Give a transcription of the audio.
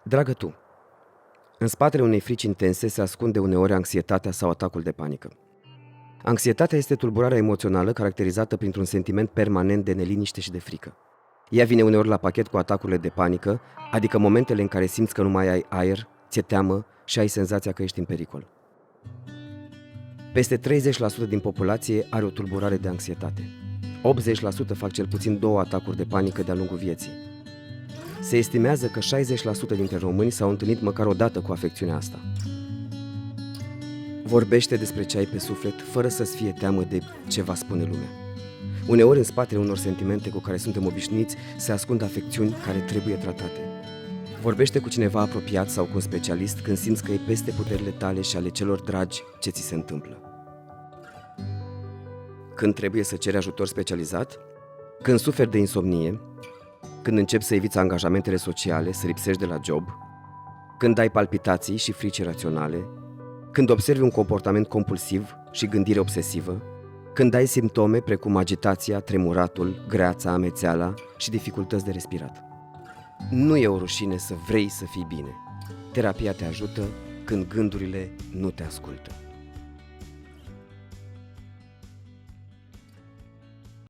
Dragă tu, în spatele unei frici intense se ascunde uneori anxietatea sau atacul de panică. Anxietatea este tulburarea emoțională caracterizată printr-un sentiment permanent de neliniște și de frică. Ea vine uneori la pachet cu atacurile de panică, adică momentele în care simți că nu mai ai aer, ți-e teamă și ai senzația că ești în pericol. Peste 30% din populație are o tulburare de anxietate. 80% fac cel puțin 2 atacuri de panică de-a lungul vieții. Se estimează că 60% dintre români s-au întâlnit măcar o dată cu afecțiunea asta. Vorbește despre ce ai pe suflet fără să-ți fie teamă de ce va spune lumea. Uneori în spatele unor sentimente cu care suntem obișnuiți se ascund afecțiuni care trebuie tratate. Vorbește cu cineva apropiat sau cu un specialist când simți că e peste puterile tale și ale celor dragi ce ți se întâmplă. Când trebuie să ceri ajutor specializat? Când suferi de insomnie? Când începi să eviți angajamentele sociale, să lipsești de la job? Când ai palpitații și frici iraționale? Când observi un comportament compulsiv și gândire obsesivă? Când ai simptome precum agitația, tremuratul, greața, amețeala și dificultăți de respirat. Nu e o rușine să vrei să fii bine. Terapia te ajută când gândurile nu te ascultă.